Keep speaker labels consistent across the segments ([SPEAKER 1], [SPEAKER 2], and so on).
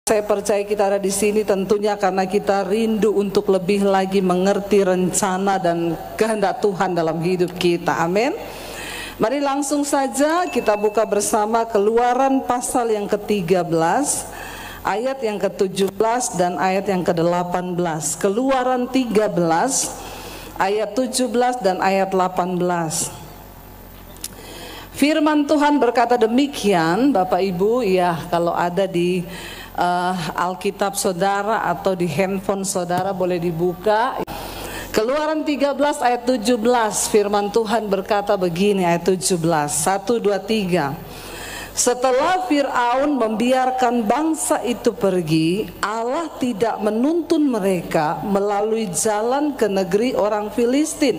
[SPEAKER 1] Saya percaya kita ada di sini tentunya karena kita rindu untuk lebih lagi mengerti rencana dan kehendak Tuhan dalam hidup kita. Amin. Mari langsung saja kita buka bersama Keluaran pasal yang ke-13, ayat yang ke-17 dan ayat yang ke-18. Keluaran 13, ayat 17 dan ayat 18. Firman Tuhan berkata demikian, Bapak Ibu, ya kalau ada di Alkitab saudara atau di handphone saudara boleh dibuka. Keluaran 13 ayat 17, firman Tuhan berkata begini, ayat 17, 1, 2, 3. Setelah Fir'aun membiarkan bangsa itu pergi, Allah tidak menuntun mereka melalui jalan ke negeri orang Filistin,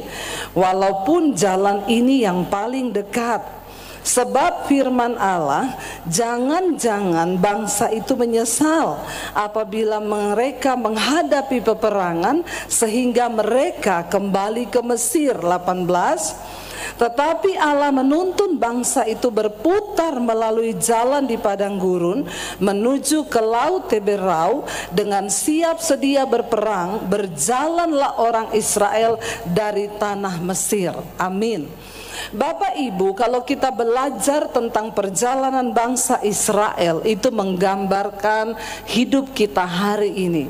[SPEAKER 1] walaupun jalan ini yang paling dekat. Sebab firman Allah, jangan-jangan bangsa itu menyesal apabila mereka menghadapi peperangan sehingga mereka kembali ke Mesir. 18. Tetapi Allah menuntun bangsa itu berputar melalui jalan di padang gurun menuju ke laut Teberau dengan siap sedia berperang. Berjalanlah orang Israel dari tanah Mesir. Amin. Bapak Ibu, kalau kita belajar tentang perjalanan bangsa Israel, itu menggambarkan hidup kita hari ini.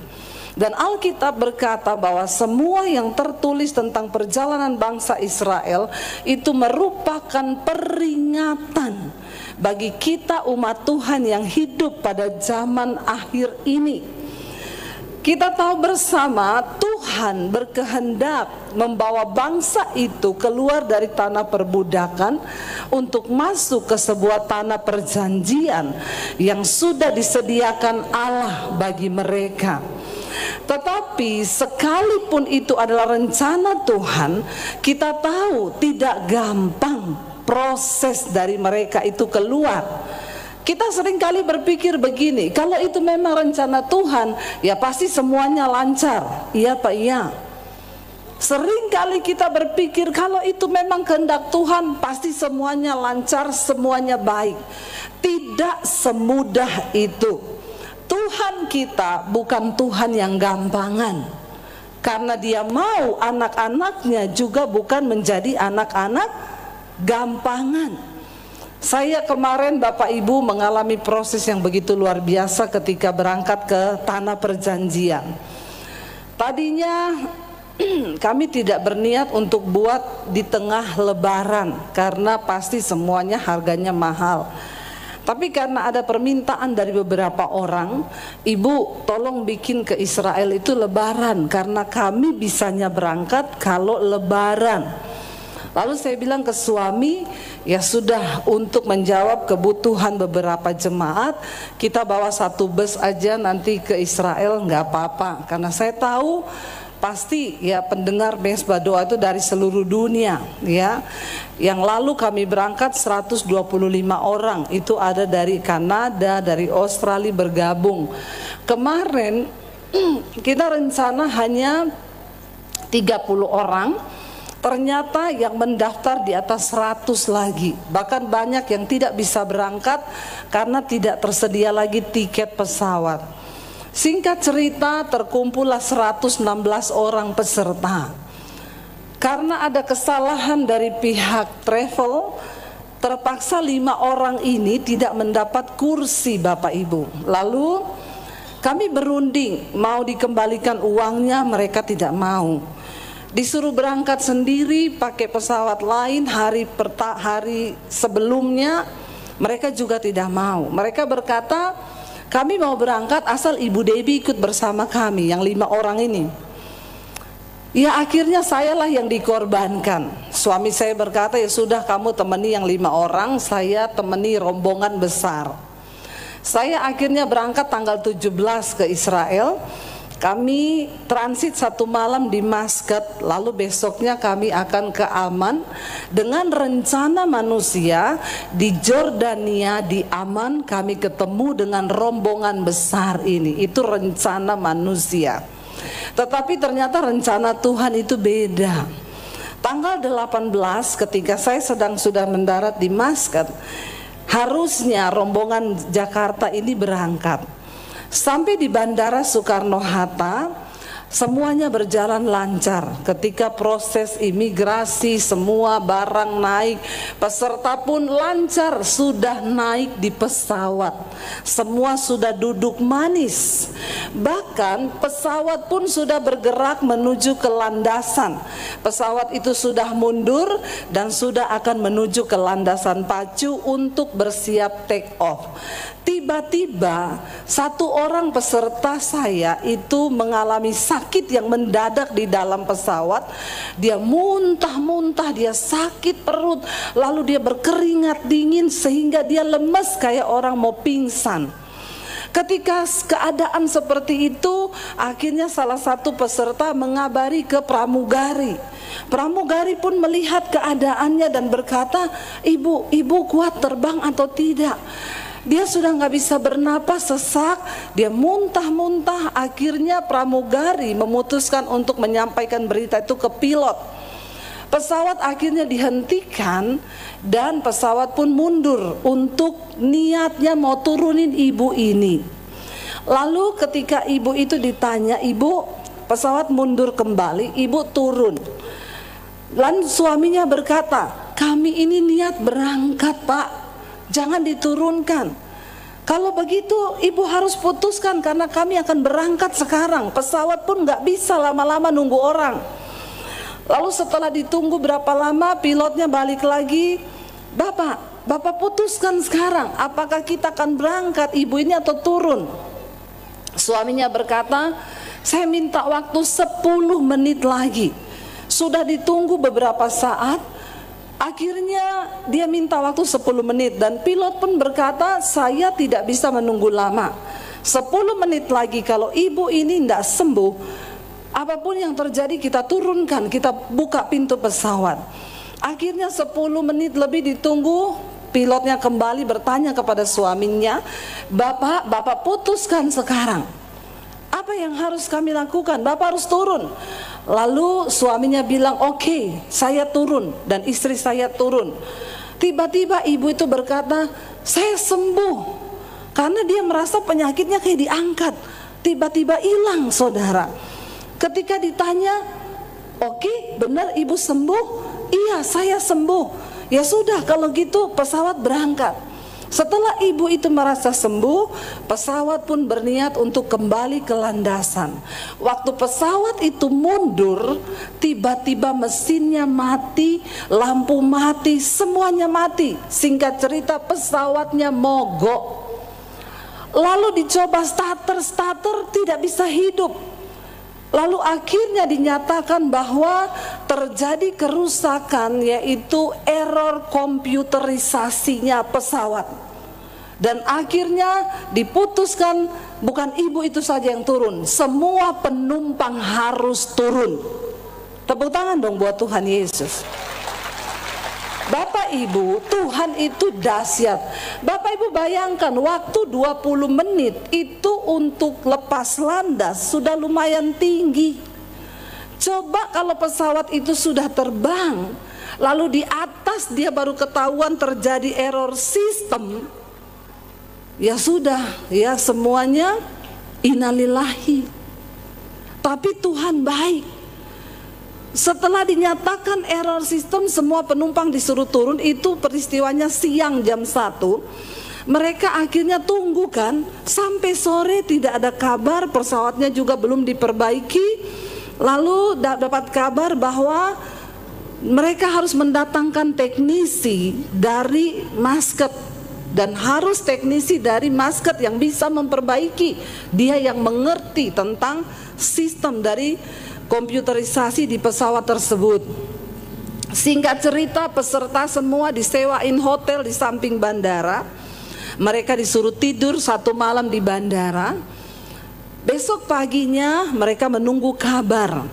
[SPEAKER 1] Dan Alkitab berkata bahwa semua yang tertulis tentang perjalanan bangsa Israel itu merupakan peringatan bagi kita umat Tuhan yang hidup pada zaman akhir ini. Kita tahu bersama Tuhan berkehendak membawa bangsa itu keluar dari tanah perbudakan untuk masuk ke sebuah tanah perjanjian yang sudah disediakan Allah bagi mereka. Tetapi sekalipun itu adalah rencana Tuhan, kita tahu tidak gampang proses dari mereka itu keluar. Kita seringkali berpikir begini, kalau itu memang rencana Tuhan, ya pasti semuanya lancar. Iya Pak, iya. Seringkali kita berpikir kalau itu memang kehendak Tuhan, pasti semuanya lancar, semuanya baik. Tidak semudah itu. Tuhan kita bukan Tuhan yang gampangan. Karena Dia mau anak-anaknya juga bukan menjadi anak-anak gampangan. Saya kemarin Bapak Ibu mengalami proses yang begitu luar biasa ketika berangkat ke tanah perjanjian. Tadinya kami tidak berniat untuk buat di tengah lebaran karena pasti semuanya harganya mahal. Tapi karena ada permintaan dari beberapa orang, Ibu tolong bikin ke Israel itu lebaran karena kami bisanya berangkat kalau lebaran. Lalu saya bilang ke suami, ya sudah, untuk menjawab kebutuhan beberapa jemaat, kita bawa satu bus aja nanti ke Israel, nggak apa-apa. Karena saya tahu pasti ya pendengar Mesbah Doa itu dari seluruh dunia ya. Yang lalu kami berangkat 125 orang, itu ada dari Kanada, dari Australia bergabung. Kemarin kita rencana hanya 30 orang. Ternyata yang mendaftar di atas 100 lagi. Bahkan banyak yang tidak bisa berangkat karena tidak tersedia lagi tiket pesawat. Singkat cerita, terkumpullah 116 orang peserta. Karena ada kesalahan dari pihak travel, terpaksa 5 orang ini tidak mendapat kursi Bapak Ibu. Lalu kami berunding, mau dikembalikan uangnya, mereka tidak mau. Disuruh berangkat sendiri pakai pesawat lain hari sebelumnya, mereka juga tidak mau. Mereka berkata, kami mau berangkat asal Ibu Debbie ikut bersama kami, yang 5 orang ini. Ya akhirnya sayalah yang dikorbankan. Suami saya berkata, ya sudah kamu temani yang 5 orang, saya temani rombongan besar. Saya akhirnya berangkat tanggal 17 ke Israel. Kami transit 1 malam di Maskat, lalu besoknya kami akan ke Amman. Dengan rencana manusia di Jordania, di Amman kami ketemu dengan rombongan besar ini. Itu rencana manusia. Tetapi ternyata rencana Tuhan itu beda. Tanggal 18 ketika saya sudah mendarat di Maskat, harusnya rombongan Jakarta ini berangkat. Sampai di Bandara Soekarno-Hatta, semuanya berjalan lancar. Ketika proses imigrasi, semua barang naik, peserta pun lancar, sudah naik di pesawat, semua sudah duduk manis. Bahkan pesawat pun sudah bergerak menuju ke landasan. Pesawat itu sudah mundur dan sudah akan menuju ke landasan pacu untuk bersiap take off. Tiba-tiba satu orang peserta saya itu mengalami sakit yang mendadak di dalam pesawat. Dia muntah-muntah, dia sakit perut, lalu dia berkeringat dingin sehingga dia lemes kayak orang mau pingsan. Ketika keadaan seperti itu, akhirnya salah satu peserta mengabari ke pramugari. Pramugari pun melihat keadaannya dan berkata, ibu kuat terbang atau tidak? Dia sudah nggak bisa bernapas, sesak, dia muntah-muntah. Akhirnya pramugari memutuskan untuk menyampaikan berita itu ke pilot. Pesawat akhirnya dihentikan dan pesawat pun mundur untuk niatnya mau turunin ibu ini. Lalu ketika ibu itu ditanya, ibu, pesawat mundur kembali, ibu turun. Lalu suaminya berkata, kami ini niat berangkat, Pak, jangan diturunkan. Kalau begitu ibu harus putuskan karena kami akan berangkat sekarang. Pesawat pun nggak bisa lama-lama nunggu orang. Lalu setelah ditunggu berapa lama, pilotnya balik lagi. Bapak putuskan sekarang, apakah kita akan berangkat ibu ini atau turun? Suaminya berkata, saya minta waktu 10 menit lagi. Sudah ditunggu beberapa saat. Akhirnya dia minta waktu 10 menit dan pilot pun berkata, saya tidak bisa menunggu lama. 10 menit lagi kalau ibu ini tidak sembuh, apapun yang terjadi kita turunkan, kita buka pintu pesawat. Akhirnya 10 menit lebih ditunggu, pilotnya kembali bertanya kepada suaminya, Bapak putuskan sekarang, apa yang harus kami lakukan? Bapak harus turun. Lalu suaminya bilang, oke, saya turun, dan istri saya turun. Tiba-tiba ibu itu berkata, saya sembuh, karena dia merasa penyakitnya kayak diangkat. Tiba-tiba hilang, saudara. Ketika ditanya, oke, benar ibu sembuh? Iya, saya sembuh. Ya sudah, kalau gitu pesawat berangkat. Setelah ibu itu merasa sembuh, pesawat pun berniat untuk kembali ke landasan. Waktu pesawat itu mundur, tiba-tiba mesinnya mati, lampu mati, semuanya mati. Singkat cerita, pesawatnya mogok. Lalu dicoba starter, tidak bisa hidup. Lalu akhirnya dinyatakan bahwa terjadi kerusakan, yaitu error komputerisasinya pesawat. Dan akhirnya diputuskan bukan ibu itu saja yang turun, semua penumpang harus turun. Tepuk tangan dong buat Tuhan Yesus. Bapak Ibu, Tuhan itu dahsyat. Bapak Ibu bayangkan waktu 20 menit itu untuk lepas landas sudah lumayan tinggi. Coba kalau pesawat itu sudah terbang, lalu di atas dia baru ketahuan terjadi error sistem. Ya sudah, ya semuanya innalillahi. Tapi Tuhan baik. Setelah dinyatakan error sistem, semua penumpang disuruh turun. Itu peristiwanya siang jam 1. Mereka akhirnya tunggu kan, sampai sore tidak ada kabar, pesawatnya juga belum diperbaiki. Lalu dapat kabar bahwa mereka harus mendatangkan teknisi dari Muscat, dan harus teknisi dari Muscat yang bisa memperbaiki. Dia yang mengerti tentang sistem dari komputerisasi di pesawat tersebut. Singkat cerita, peserta semua disewain hotel di samping bandara. Mereka disuruh tidur 1 malam di bandara. Besok paginya mereka menunggu kabar.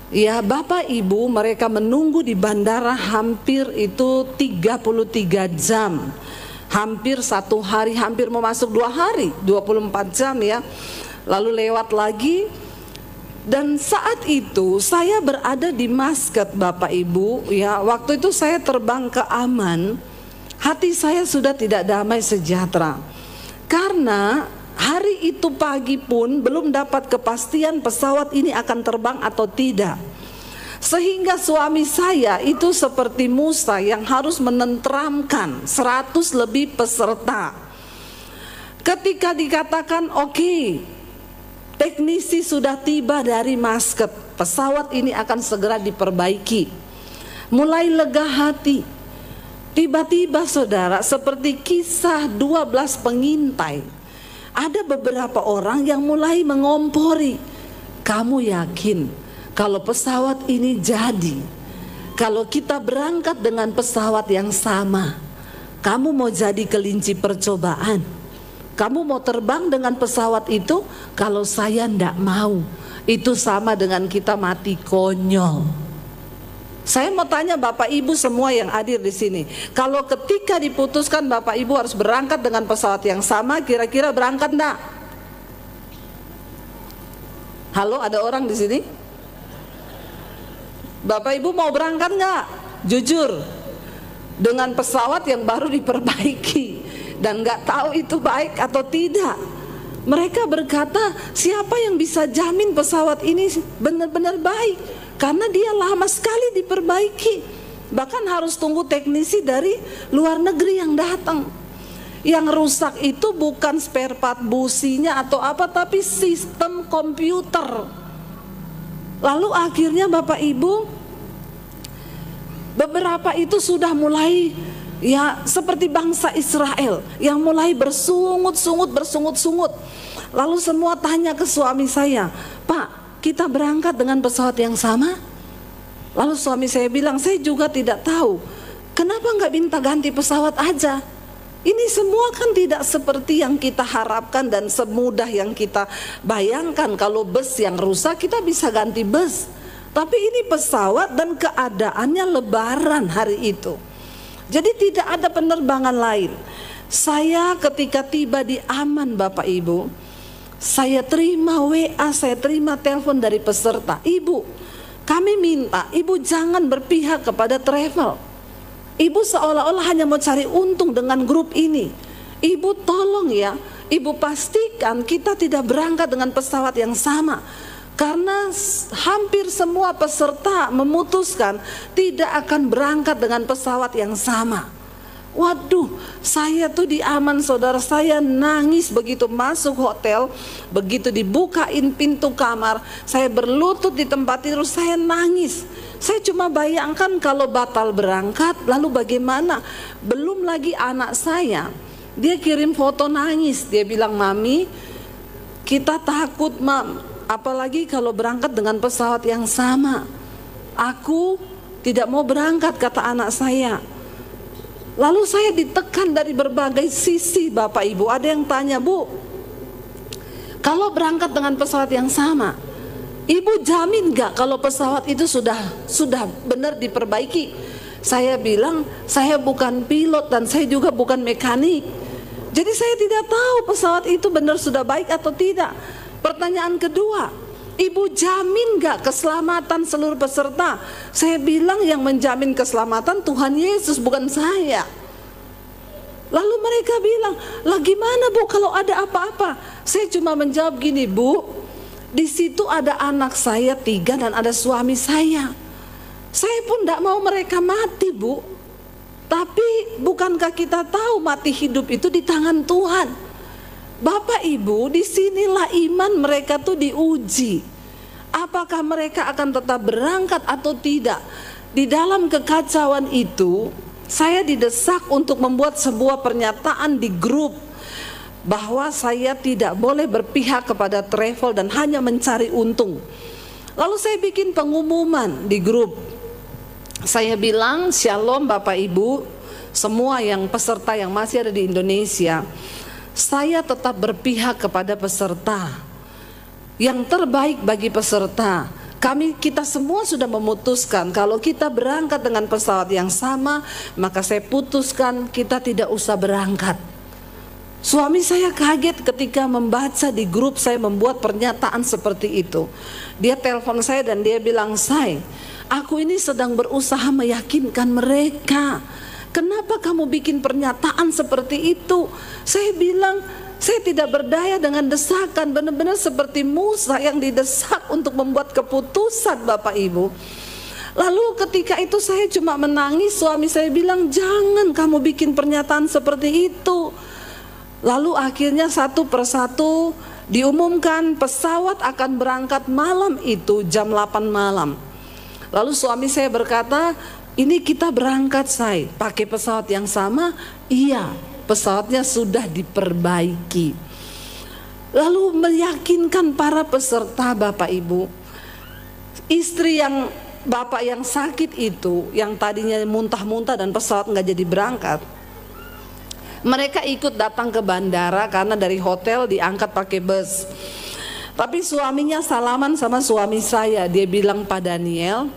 [SPEAKER 1] Ya Bapak Ibu, mereka menunggu di bandara hampir itu 33 jam. Hampir 1 hari, hampir mau masuk 2 hari, 24 jam ya. Lalu lewat lagi. Dan saat itu saya berada di Muscat, Bapak Ibu, ya. Waktu itu saya terbang ke Amman. Hati saya sudah tidak damai sejahtera, karena Hari itu pagi pun belum dapat kepastian pesawat ini akan terbang atau tidak. Sehingga suami saya itu seperti Musa yang harus menenteramkan 100 lebih peserta. Ketika dikatakan oke, teknisi sudah tiba dari Muscat, pesawat ini akan segera diperbaiki. Mulai lega hati. Tiba-tiba saudara, seperti kisah 12 pengintai, ada beberapa orang yang mulai mengompori. Kamu yakin kalau pesawat ini jadi, kalau kita berangkat dengan pesawat yang sama, kamu mau jadi kelinci percobaan? Kamu mau terbang dengan pesawat itu? Kalau saya ndak mau, itu sama dengan kita mati konyol. Saya mau tanya Bapak Ibu semua yang hadir di sini, kalau ketika diputuskan Bapak Ibu harus berangkat dengan pesawat yang sama, kira-kira berangkat ndak? Halo, ada orang di sini? Bapak Ibu mau berangkat nggak? Jujur, dengan pesawat yang baru diperbaiki dan nggak tahu itu baik atau tidak. Mereka berkata, siapa yang bisa jamin pesawat ini benar-benar baik? Karena dia lama sekali diperbaiki. Bahkan harus tunggu teknisi dari luar negeri yang datang. Yang rusak itu bukan spare part businya atau apa, tapi sistem komputer. Lalu akhirnya Bapak Ibu, beberapa itu sudah mulai ya seperti bangsa Israel yang mulai bersungut-sungut. Lalu semua tanya ke suami saya, Pak, kita berangkat dengan pesawat yang sama? Lalu suami saya bilang, saya juga tidak tahu. Kenapa nggak minta ganti pesawat aja? Ini semua kan tidak seperti yang kita harapkan dan semudah yang kita bayangkan. Kalau bus yang rusak kita bisa ganti bus, tapi ini pesawat dan keadaannya lebaran hari itu. Jadi tidak ada penerbangan lain. Saya ketika tiba di Aman Bapak Ibu, saya terima WA, saya terima telepon dari peserta. Ibu, kami minta Ibu jangan berpihak kepada travel. Ibu seolah-olah hanya mau cari untung dengan grup ini. Ibu tolong ya, Ibu pastikan kita tidak berangkat dengan pesawat yang sama. Karena hampir semua peserta memutuskan tidak akan berangkat dengan pesawat yang sama. Waduh, saya tuh di Aman saudara, saya nangis begitu masuk hotel. Begitu dibukain pintu kamar, saya berlutut di tempat tidur, saya nangis. Saya cuma bayangkan kalau batal berangkat, lalu bagaimana? Belum lagi anak saya, dia kirim foto nangis. Dia bilang, Mami, kita takut Mam, apalagi kalau berangkat dengan pesawat yang sama. Aku tidak mau berangkat, kata anak saya. Lalu saya ditekan dari berbagai sisi Bapak Ibu. Ada yang tanya, Bu, kalau berangkat dengan pesawat yang sama, Ibu jamin gak kalau pesawat itu sudah benar diperbaiki? Saya bilang, saya bukan pilot dan saya juga bukan mekanik. Jadi saya tidak tahu pesawat itu benar sudah baik atau tidak. Pertanyaan kedua, Ibu jamin gak keselamatan seluruh peserta? Saya bilang yang menjamin keselamatan Tuhan Yesus, bukan saya. Lalu mereka bilang, lah gimana Bu kalau ada apa-apa? Saya cuma menjawab gini, Bu, di situ ada anak saya 3 dan ada suami saya. Saya pun tidak mau mereka mati Bu. Tapi bukankah kita tahu mati hidup itu di tangan Tuhan? Bapak Ibu, disinilah iman mereka tuh diuji. Apakah mereka akan tetap berangkat atau tidak? Di dalam kekacauan itu, saya didesak untuk membuat sebuah pernyataan di grup bahwa saya tidak boleh berpihak kepada travel dan hanya mencari untung. Lalu saya bikin pengumuman di grup. Saya bilang, Shalom Bapak Ibu, semua yang peserta yang masih ada di Indonesia, saya tetap berpihak kepada peserta. Yang terbaik bagi peserta, kita semua sudah memutuskan kalau kita berangkat dengan pesawat yang sama, maka saya putuskan kita tidak usah berangkat. Suami saya kaget ketika membaca di grup saya membuat pernyataan seperti itu. Dia telepon saya dan dia bilang, Say, aku ini sedang berusaha meyakinkan mereka. Kenapa kamu bikin pernyataan seperti itu? Saya bilang, Saya tidak berdaya dengan desakan, benar-benar seperti Musa yang didesak untuk membuat keputusan, Bapak Ibu. Lalu ketika itu saya cuma menangis, suami saya bilang, jangan kamu bikin pernyataan seperti itu. Lalu akhirnya satu persatu diumumkan pesawat akan berangkat malam itu jam 8 malam. Lalu suami saya berkata, ini kita berangkat say, pakai pesawat yang sama? Iya, pesawatnya sudah diperbaiki. Lalu meyakinkan para peserta, Bapak Ibu, istri yang bapak yang sakit itu, yang tadinya muntah-muntah dan pesawat nggak jadi berangkat, mereka ikut datang ke bandara karena dari hotel diangkat pakai bus. Tapi suaminya salaman sama suami saya, dia bilang, Pak Daniel,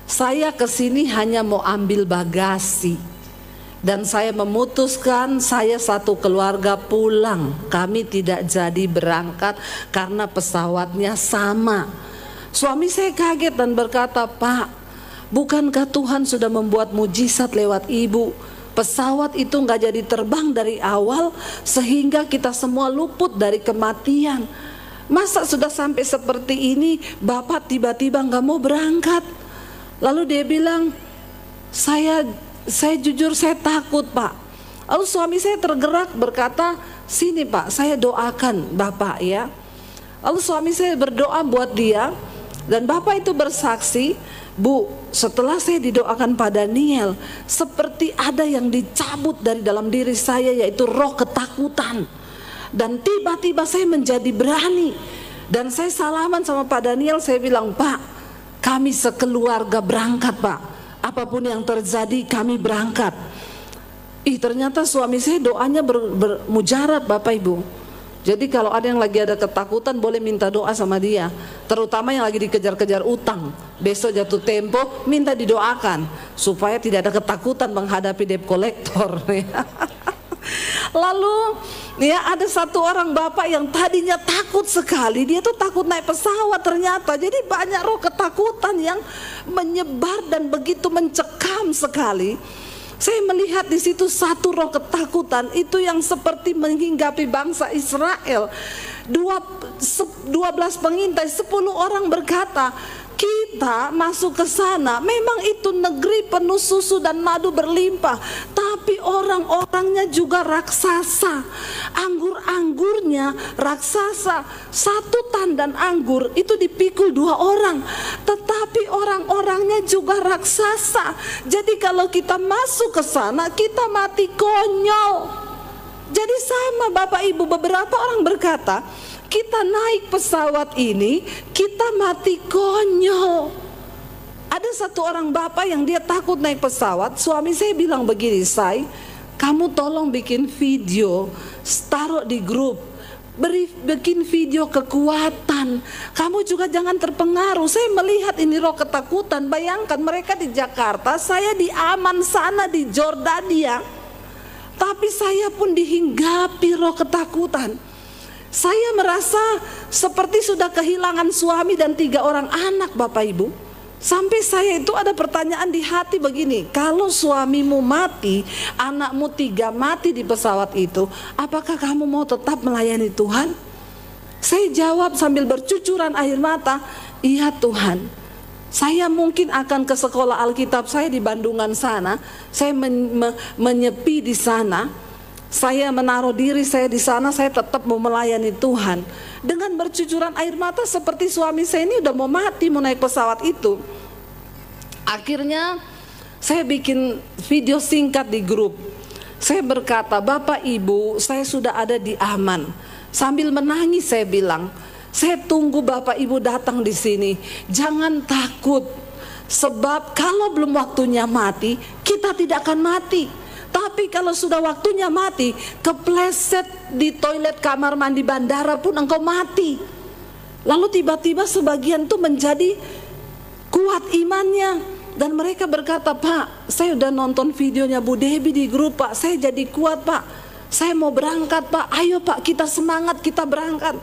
[SPEAKER 1] saya kesini hanya mau ambil bagasi. Dan saya memutuskan saya satu keluarga pulang. Kami tidak jadi berangkat karena pesawatnya sama. Suami saya kaget dan berkata, Pak, bukankah Tuhan sudah membuat mujizat lewat ibu? Pesawat itu nggak jadi terbang dari awal sehingga kita semua luput dari kematian. Masa sudah sampai seperti ini Bapak tiba-tiba nggak mau berangkat? Lalu dia bilang, saya jujur saya takut Pak. Lalu suami saya tergerak berkata, sini Pak, saya doakan Bapak ya. Lalu suami saya berdoa buat dia, dan Bapak itu bersaksi, Bu, setelah saya didoakan Pak Daniel, seperti ada yang dicabut dari dalam diri saya, yaitu roh ketakutan. Dan tiba-tiba saya menjadi berani. Dan saya salaman sama Pak Daniel, saya bilang, Pak, kami sekeluarga berangkat Pak. Apapun yang terjadi kami berangkat. Ternyata suami saya doanya bermujarab, Bapak Ibu. Jadi kalau ada yang lagi ada ketakutan boleh minta doa sama dia. Terutama yang lagi dikejar-kejar utang, besok jatuh tempo, minta didoakan supaya tidak ada ketakutan menghadapi debt collector. Lalu ya ada satu orang bapak yang tadinya takut sekali, dia tuh takut naik pesawat ternyata. Jadi banyak roh ketakutan yang menyebar dan begitu mencekam sekali. Saya melihat di situ satu roh ketakutan itu yang seperti menghinggapi bangsa Israel. 12 pengintai, 10 orang berkata, kita masuk ke sana, memang itu negeri penuh susu dan madu berlimpah, tapi orang-orangnya juga raksasa, anggur-anggurnya raksasa. Satu tandan anggur itu dipikul 2 orang, tetapi orang-orangnya juga raksasa. Jadi kalau kita masuk ke sana, kita mati konyol. Jadi sama Bapak Ibu, beberapa orang berkata, kita naik pesawat ini, kita mati konyol. Ada satu orang bapak yang dia takut naik pesawat. Suami saya bilang begini, Say, kamu tolong bikin video, taruh di grup, bikin video kekuatan. Kamu juga jangan terpengaruh. Saya melihat ini roh ketakutan. Bayangkan mereka di Jakarta, saya di Aman sana di Jordania, tapi saya pun dihinggapi roh ketakutan. Saya merasa seperti sudah kehilangan suami dan 3 orang anak, Bapak Ibu. Sampai saya itu ada pertanyaan di hati begini, kalau suamimu mati, anakmu 3 mati di pesawat itu, apakah kamu mau tetap melayani Tuhan? Saya jawab sambil bercucuran air mata, iya Tuhan. Saya mungkin akan ke sekolah Alkitab saya di Bandungan sana, saya menyepi di sana. Saya menaruh diri saya di sana, saya tetap mau melayani Tuhan. Dengan bercucuran air mata seperti suami saya ini udah mau mati, mau naik pesawat itu. Akhirnya saya bikin video singkat di grup. Saya berkata, Bapak Ibu, saya sudah ada di Aman. Sambil menangis saya bilang, saya tunggu Bapak Ibu datang di sini. Jangan takut, sebab kalau belum waktunya mati, kita tidak akan mati. Tapi kalau sudah waktunya mati, kepleset di toilet kamar mandi bandara pun engkau mati. Lalu tiba-tiba sebagian tuh menjadi kuat imannya. Dan mereka berkata, Pak, saya udah nonton videonya Bu Debbie di grup Pak, saya jadi kuat Pak. Saya mau berangkat Pak, ayo Pak kita semangat, kita berangkat.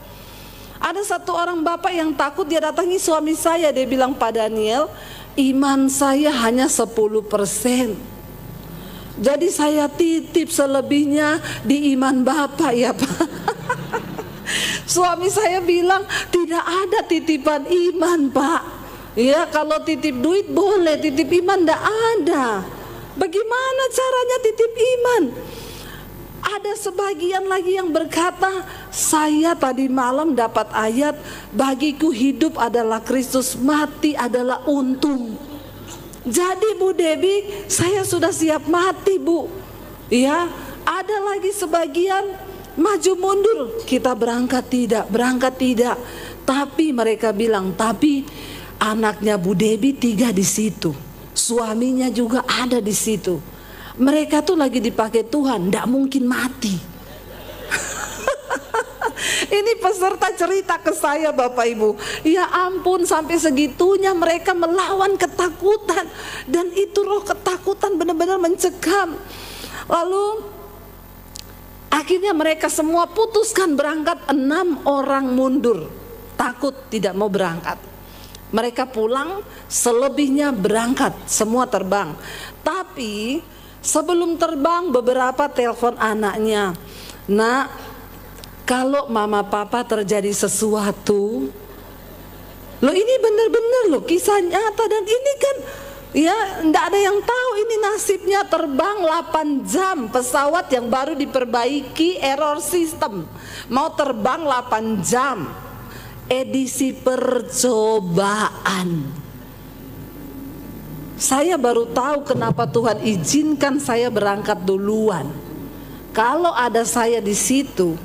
[SPEAKER 1] Ada satu orang bapak yang takut, dia datangi suami saya, dia bilang, Pak Daniel, iman saya hanya 10%. Jadi saya titip selebihnya di iman Bapak ya Pak. Suami saya bilang tidak ada titipan iman Pak. Ya kalau titip duit boleh, titip iman tidak ada. Bagaimana caranya titip iman? Ada sebagian lagi yang berkata, saya tadi malam dapat ayat, bagiku hidup adalah Kristus, mati adalah untung. Jadi Bu Debbie, saya sudah siap mati Bu. Ya, ada lagi sebagian maju mundur, kita berangkat tidak. Tapi mereka bilang, tapi anaknya Bu Debbie 3 di situ, suaminya juga ada di situ. Mereka tuh lagi dipakai Tuhan, tidak mungkin mati. Ini peserta cerita ke saya Bapak Ibu. Ya ampun, sampai segitunya mereka melawan ketakutan. Dan itu roh ketakutan benar-benar mencekam. Lalu akhirnya mereka semua putuskan berangkat, 6 orang mundur. Takut tidak mau berangkat. Mereka pulang, selebihnya berangkat, semua terbang. Tapi sebelum terbang beberapa telepon anaknya, nak, kalau mama papa terjadi sesuatu, loh ini benar-benar loh kisah nyata, dan ini kan ya enggak ada yang tahu ini nasibnya, terbang 8 jam, pesawat yang baru diperbaiki error system, mau terbang 8 jam, edisi percobaan. Saya baru tahu kenapa Tuhan izinkan saya berangkat duluan. Kalau ada saya di situ,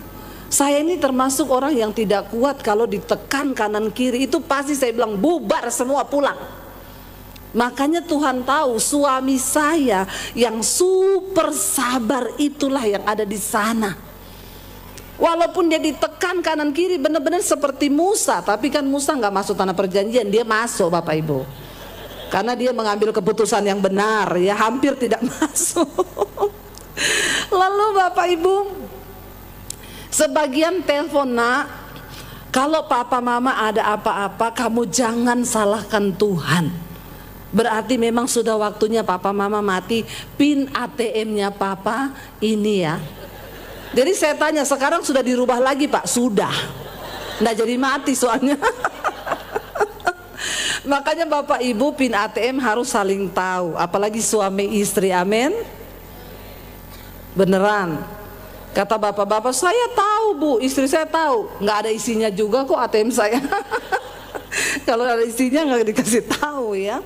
[SPEAKER 1] saya ini termasuk orang yang tidak kuat kalau ditekan kanan kiri, itu pasti saya bilang bubar semua pulang. Makanya Tuhan tahu suami saya yang super sabar itulah yang ada di sana. Walaupun dia ditekan kanan kiri benar-benar seperti Musa, tapi kan Musa nggak masuk tanah perjanjian, dia masuk Bapak Ibu. Karena dia mengambil keputusan yang benar, ya hampir tidak masuk. Lalu Bapak Ibu, sebagian telepon, nak, kalau papa mama ada apa-apa kamu jangan salahkan Tuhan. Berarti memang sudah waktunya papa mama mati, pin ATM-nya papa ini ya. Jadi saya tanya, sekarang sudah dirubah lagi Pak? Sudah. Nggak jadi mati soalnya. Makanya Bapak Ibu, pin ATM harus saling tahu, apalagi suami istri, amin. Beneran. Kata bapak-bapak, saya tahu Bu, istri saya tahu. Nggak ada isinya juga kok ATM saya. Kalau ada isinya nggak dikasih tahu ya.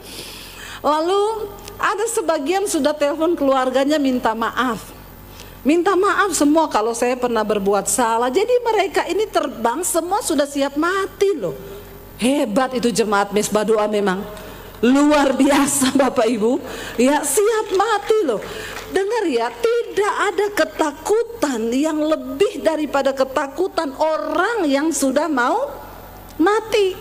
[SPEAKER 1] Lalu ada sebagian sudah telepon keluarganya minta maaf. Minta maaf semua kalau saya pernah berbuat salah. Jadi mereka ini terbang semua sudah siap mati loh. Hebat itu jemaat Mesbah Doa, memang luar biasa Bapak Ibu. Ya siap mati loh. Dengar ya, tidak ada ketakutan yang lebih daripada ketakutan orang yang sudah mau mati.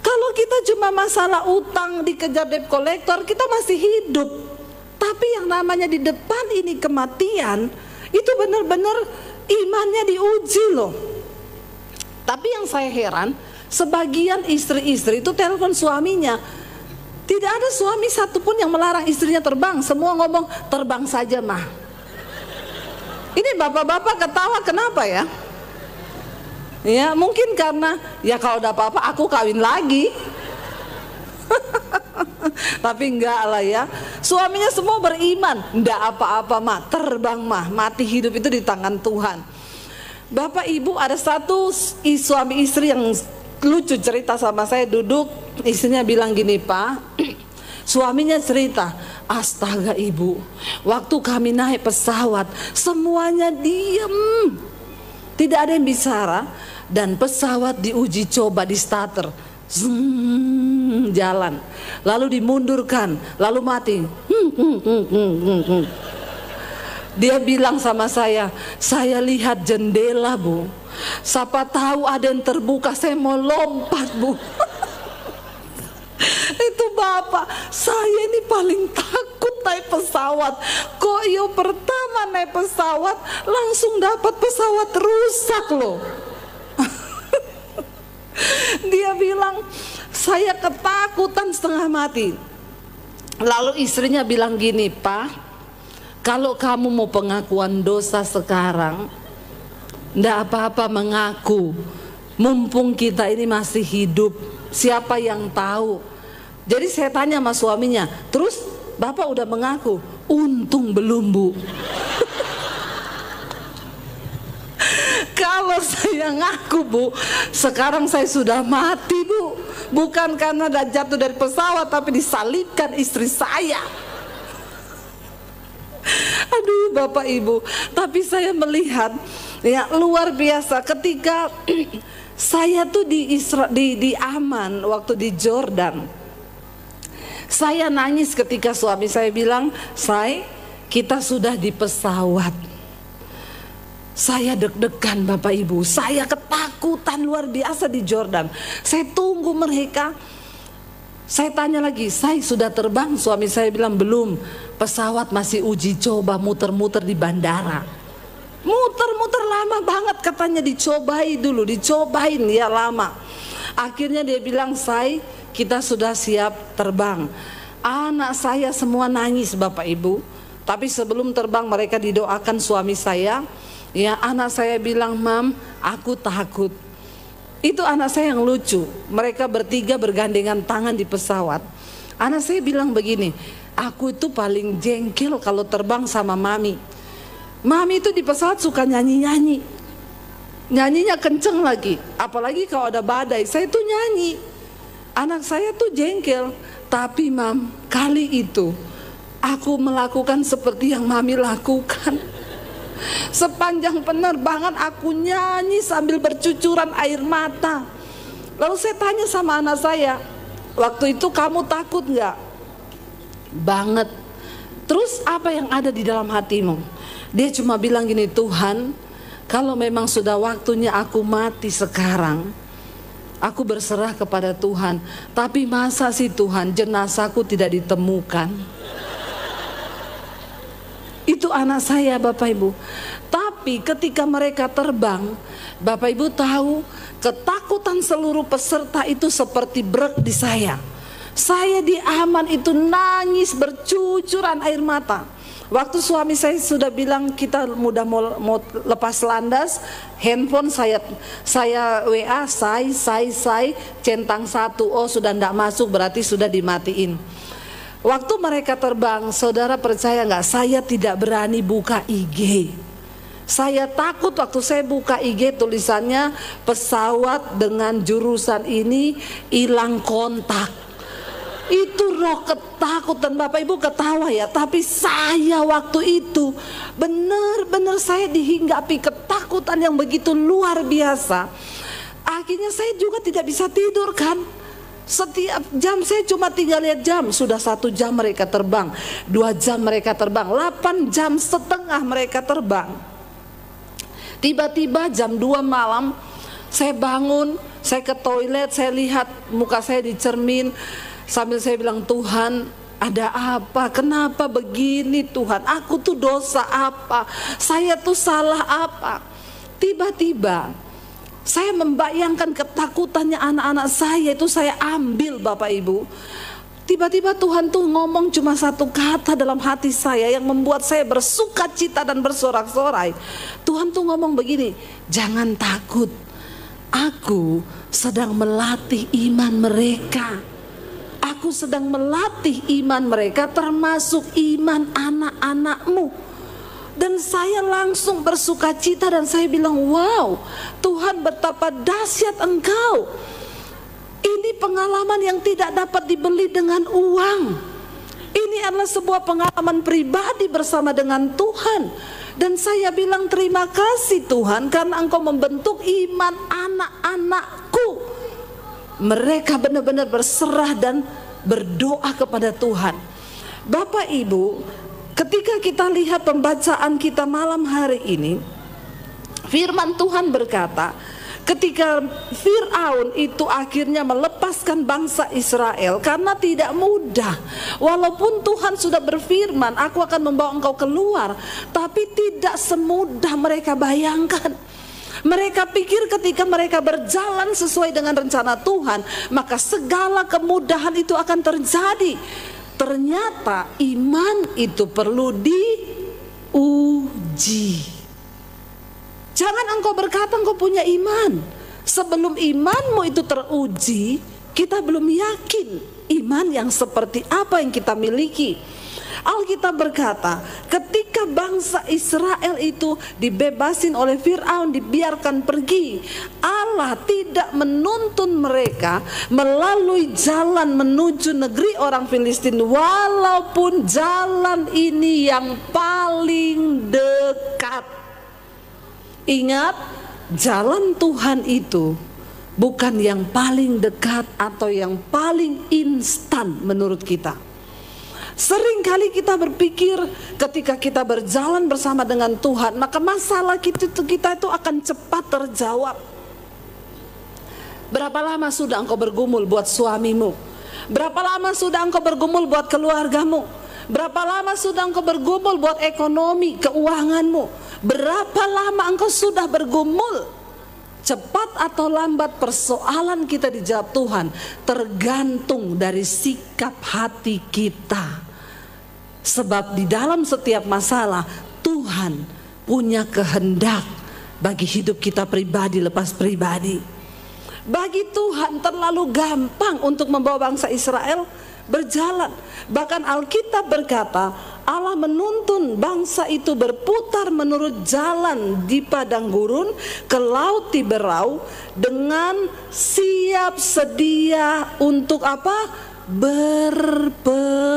[SPEAKER 1] Kalau kita cuma masalah utang dikejar debt collector, kita masih hidup. Tapi yang namanya di depan ini kematian, itu benar-benar imannya diuji loh. Tapi yang saya heran, sebagian istri-istri itu telepon suaminya. Tidak ada suami satupun yang melarang istrinya terbang. Semua ngomong terbang saja mah. Ini bapak-bapak ketawa kenapa ya? Ya mungkin karena ya kalau ada apa-apa aku kawin lagi. Tapi enggak lah ya. Suaminya semua beriman. Enggak apa-apa mah, terbang mah, mati hidup itu di tangan Tuhan. Bapak Ibu, ada satu suami istri yang lucu cerita sama saya, duduk, istrinya bilang gini, Pak, suaminya cerita, astaga Ibu, waktu kami naik pesawat semuanya diam, tidak ada yang bicara, dan pesawat diuji coba di starter, jalan, lalu dimundurkan, lalu mati. Dia bilang sama saya lihat jendela Bu, siapa tahu ada yang terbuka, saya mau lompat Bu. Itu bapak, saya ini paling takut naik pesawat. Kok yo pertama naik pesawat langsung dapat pesawat rusak loh. Dia bilang saya ketakutan setengah mati. Lalu istrinya bilang gini, Pak, Kalau kamu mau pengakuan dosa sekarang, ndak apa-apa mengaku. Mumpung kita ini masih hidup, siapa yang tahu. Jadi saya tanya sama suaminya, terus Bapak udah mengaku? Untung belum, Bu. Kalau saya ngaku, Bu, sekarang saya sudah mati, Bu. Bukan karena jatuh dari pesawat, tapi disalibkan istri saya. Aduh Bapak Ibu, tapi saya melihat ya luar biasa ketika saya tuh di Aman waktu di Jordan. Saya nangis ketika suami saya bilang, "Say, kita sudah di pesawat." Saya deg-degan Bapak Ibu, saya ketakutan luar biasa di Jordan. Saya tunggu mereka. Saya tanya lagi, "Saya sudah terbang?" Suami saya bilang, "Belum, pesawat masih uji coba, muter-muter di bandara." Muter-muter lama banget katanya, dicobain ya lama. Akhirnya dia bilang, "Say, kita sudah siap terbang." Anak saya semua nangis Bapak Ibu. Tapi sebelum terbang mereka didoakan suami saya. Ya, anak saya bilang, "Mam, aku takut." Itu anak saya yang lucu. Mereka bertiga bergandengan tangan di pesawat. Anak saya bilang begini, "Aku itu paling jengkel kalau terbang sama Mami. Mami itu di pesawat suka nyanyi-nyanyi. Nyanyinya kenceng lagi. Apalagi kalau ada badai, saya tuh nyanyi. Anak saya tuh jengkel. Tapi Mam, kali itu aku melakukan seperti yang Mami lakukan. Sepanjang penerbangan aku nyanyi sambil bercucuran air mata." Lalu saya tanya sama anak saya, "Waktu itu kamu takut nggak?" "Banget." "Terus apa yang ada di dalam hatimu?" Dia cuma bilang gini, "Tuhan, kalau memang sudah waktunya aku mati sekarang, aku berserah kepada Tuhan. Tapi masa sih Tuhan jenazahku tidak ditemukan?" Itu anak saya Bapak Ibu. Tapi ketika mereka terbang, Bapak Ibu tahu, ketakutan seluruh peserta itu seperti brek di saya. Saya di Aman itu nangis bercucuran air mata. Waktu suami saya sudah bilang kita mau lepas landas, handphone saya WA, say centang 1, oh sudah tidak masuk, berarti sudah dimatiin. Waktu mereka terbang, saudara percaya nggak? Saya tidak berani buka IG. Saya takut waktu saya buka IG tulisannya pesawat dengan jurusan ini hilang kontak. Itu roh ketakutan. Bapak Ibu ketawa ya, tapi saya waktu itu benar-benar saya dihinggapi ketakutan yang begitu luar biasa. Akhirnya saya juga tidak bisa tidur kan. Setiap jam saya cuma tinggal lihat jam. Sudah 1 jam mereka terbang, 2 jam mereka terbang, 8 jam setengah mereka terbang. Tiba-tiba jam 2 malam saya bangun, saya ke toilet, saya lihat muka saya di cermin. Sambil saya bilang, "Tuhan, ada apa? Kenapa begini Tuhan? Aku tuh dosa apa? Saya tuh salah apa?" Tiba-tiba saya membayangkan ketakutannya anak-anak saya, itu saya ambil Bapak Ibu. Tiba-tiba Tuhan tuh ngomong cuma satu kata dalam hati saya yang membuat saya bersuka cita dan bersorak-sorai. Tuhan tuh ngomong begini, "Jangan takut, aku sedang melatih iman mereka. Aku sedang melatih iman mereka, termasuk iman anak-anakmu." Dan saya langsung bersuka cita dan saya bilang, "Wow, Tuhan betapa dahsyat Engkau. Ini pengalaman yang tidak dapat dibeli dengan uang. Ini adalah sebuah pengalaman pribadi bersama dengan Tuhan." Dan saya bilang, "Terima kasih Tuhan karena Engkau membentuk iman anak-anakku." Mereka benar-benar berserah dan berdoa kepada Tuhan. Bapak Ibu, ketika kita lihat pembacaan kita malam hari ini, firman Tuhan berkata, ketika Fir'aun itu akhirnya melepaskan bangsa Israel karena tidak mudah. Walaupun Tuhan sudah berfirman, "Aku akan membawa engkau keluar," tapi tidak semudah mereka bayangkan. Mereka pikir ketika mereka berjalan sesuai dengan rencana Tuhan, maka segala kemudahan itu akan terjadi. Ternyata iman itu perlu Jangan engkau berkata engkau punya iman. Sebelum imanmu itu teruji, kita belum yakin iman yang seperti apa yang kita miliki. Alkitab berkata, ketika bangsa Israel itu dibebasin oleh Fir'aun, dibiarkan pergi, Allah tidak menuntun mereka melalui jalan menuju negeri orang Filistin, walaupun jalan ini yang paling dekat. Ingat, jalan Tuhan itu bukan yang paling dekat atau yang paling instan menurut kita. Seringkali kita berpikir ketika kita berjalan bersama dengan Tuhan, maka masalah kita itu akan cepat terjawab. Berapa lama sudah engkau bergumul buat suamimu? Berapa lama sudah engkau bergumul buat keluargamu? Berapa lama sudah engkau bergumul buat ekonomi, keuanganmu? Berapa lama engkau sudah bergumul? Cepat atau lambat persoalan kita dijawab Tuhan, tergantung dari sikap hati kita. Sebab di dalam setiap masalah Tuhan punya kehendak bagi hidup kita pribadi lepas pribadi. Bagi Tuhan terlalu gampang untuk membawa bangsa Israel berjalan. Bahkan Alkitab berkata Allah menuntun bangsa itu berputar menurut jalan di padang gurun ke laut Tiberau dengan siap sedia untuk apa? Berperang.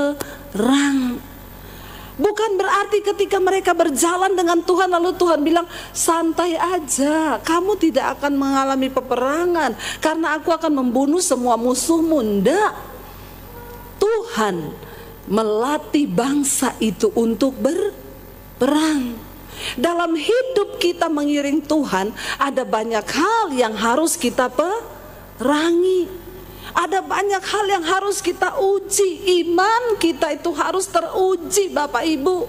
[SPEAKER 1] Bukan berarti ketika mereka berjalan dengan Tuhan lalu Tuhan bilang santai aja, kamu tidak akan mengalami peperangan karena aku akan membunuh semua musuhmu. Nggak. Tuhan melatih bangsa itu untuk berperang. Dalam hidup kita mengiring Tuhan ada banyak hal yang harus kita perangi. Ada banyak hal yang harus kita uji. Iman kita itu harus teruji Bapak Ibu.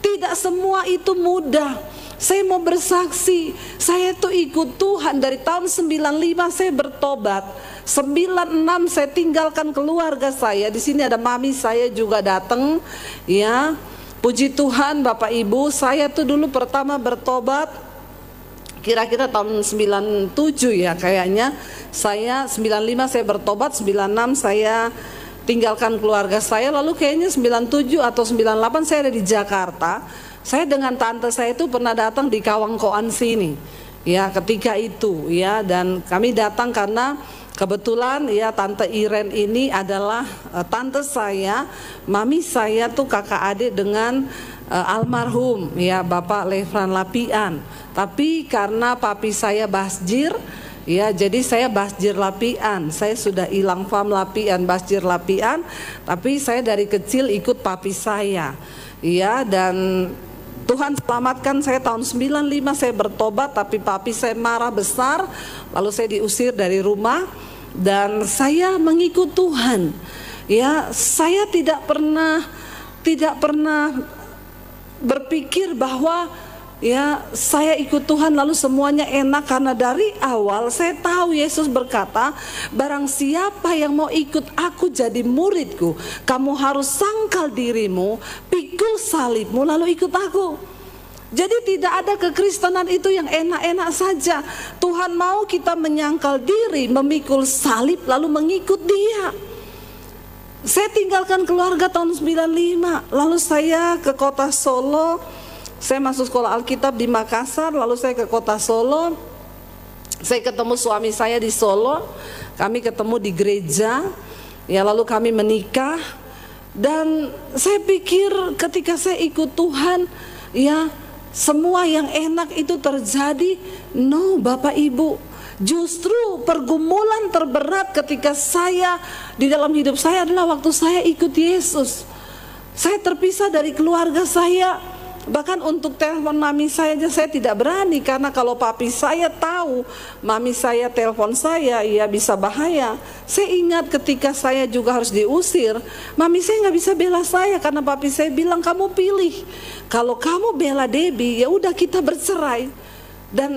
[SPEAKER 1] Tidak semua itu mudah. Saya mau bersaksi, saya tuh ikut Tuhan dari tahun 95 saya bertobat. 96 saya tinggalkan keluarga saya. Di sini ada mami saya juga datang, ya. Puji Tuhan Bapak Ibu, saya tuh dulu pertama bertobat kira-kira tahun 97 ya kayaknya. Saya 95 saya bertobat, 96 saya tinggalkan keluarga saya, lalu kayaknya 97 atau 98 saya ada di Jakarta. Saya dengan tante saya itu pernah datang di Kawangkoan sini. Ya, ketika itu ya, dan kami datang karena kebetulan ya tante Iren ini adalah tante saya, mami saya tuh kakak adik dengan almarhum ya Bapak Lefran Lapian. Tapi karena papi saya Basjir, ya jadi saya Basjir Lapian. Saya sudah hilang fam Lapian, Basjir Lapian. Tapi saya dari kecil ikut papi saya, ya. Dan Tuhan selamatkan saya tahun 95 saya bertobat, tapi papi saya marah besar. Lalu saya diusir dari rumah dan saya mengikut Tuhan. Ya, saya tidak pernah berpikir bahwa ya saya ikut Tuhan lalu semuanya enak, karena dari awal saya tahu Yesus berkata, barang siapa yang mau ikut aku jadi muridku, kamu harus sangkal dirimu, pikul salibmu lalu ikut aku. Jadi tidak ada kekristenan itu yang enak-enak saja. Tuhan mau kita menyangkal diri, memikul salib lalu mengikut Dia. Saya tinggalkan keluarga tahun 95, lalu saya ke kota Solo. Saya masuk sekolah Alkitab di Makassar, lalu saya ke kota Solo. Saya ketemu suami saya di Solo, kami ketemu di gereja, ya lalu kami menikah. Dan saya pikir ketika saya ikut Tuhan, ya semua yang enak itu terjadi. No Bapak Ibu, justru pergumulan terberat ketika saya di dalam hidup saya adalah waktu saya ikut Yesus. Saya terpisah dari keluarga saya. Bahkan untuk telepon mami saya aja saya tidak berani, karena kalau papi saya tahu mami saya telepon saya, ya bisa bahaya. Saya ingat ketika saya juga harus diusir, mami saya nggak bisa bela saya karena papi saya bilang kamu pilih. Kalau kamu bela Debbie, ya udah kita bercerai. Dan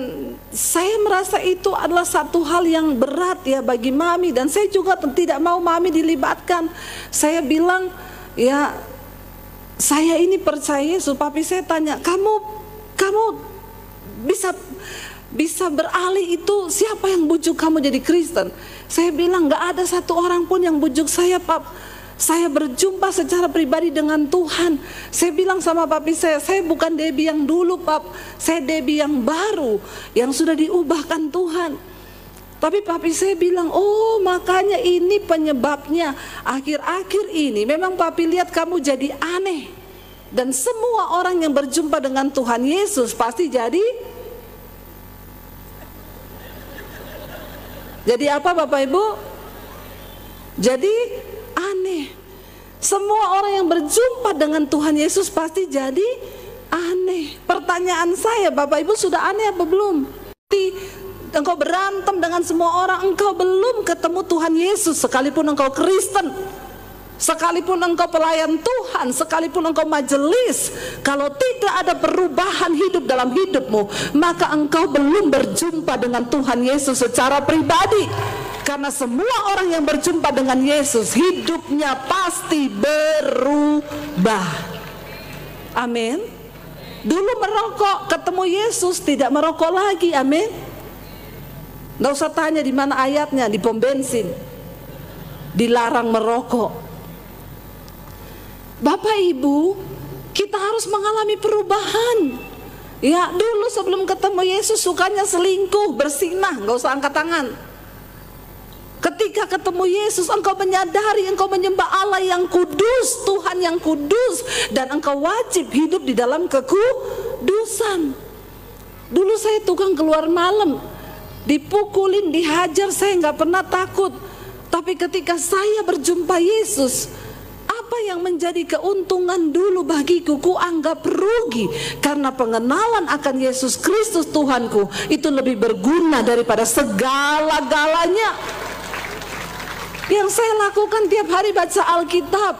[SPEAKER 1] saya merasa itu adalah satu hal yang berat ya bagi mami, dan saya juga tidak mau mami dilibatkan. Saya bilang ya saya ini percaya Yesus, tapi saya tanya, kamu bisa beralih itu siapa yang bujuk kamu jadi Kristen? Saya bilang nggak ada satu orang pun yang bujuk saya, Pap. Saya berjumpa secara pribadi dengan Tuhan. Saya bilang sama papi saya bukan Debbie yang dulu, Pap. Saya Debbie yang baru, yang sudah diubahkan Tuhan. Tapi papi saya bilang, oh makanya ini penyebabnya. Akhir-akhir ini memang papi lihat kamu jadi aneh. Dan semua orang yang berjumpa dengan Tuhan Yesus pasti jadi apa Bapak Ibu? Jadi aneh. Semua orang yang berjumpa dengan Tuhan Yesus pasti jadi aneh. Pertanyaan saya, Bapak Ibu sudah aneh apa belum? Engkau berantem dengan semua orang, engkau belum ketemu Tuhan Yesus. Sekalipun engkau Kristen, sekalipun engkau pelayan Tuhan, sekalipun engkau majelis, kalau tidak ada perubahan hidup dalam hidupmu, maka engkau belum berjumpa dengan Tuhan Yesus secara pribadi. Karena semua orang yang berjumpa dengan Yesus, hidupnya pasti berubah. Amin. Dulu merokok, ketemu Yesus tidak merokok lagi. Amin. Nggak usah tanya di mana ayatnya, di pom bensin dilarang merokok. Bapak Ibu, kita harus mengalami perubahan. Ya, dulu sebelum ketemu Yesus sukanya selingkuh, bersinah, nggak usah angkat tangan. Ketika ketemu Yesus, engkau menyadari engkau menyembah Allah yang kudus, Tuhan yang kudus, dan engkau wajib hidup di dalam kekudusan. Dulu saya tukang keluar malam, dipukulin, dihajar, saya nggak pernah takut. Tapi ketika saya berjumpa Yesus, apa yang menjadi keuntungan dulu bagiku, ku anggap rugi. Karena pengenalan akan Yesus Kristus Tuhanku itu lebih berguna daripada segala-galanya. Yang saya lakukan tiap hari baca Alkitab,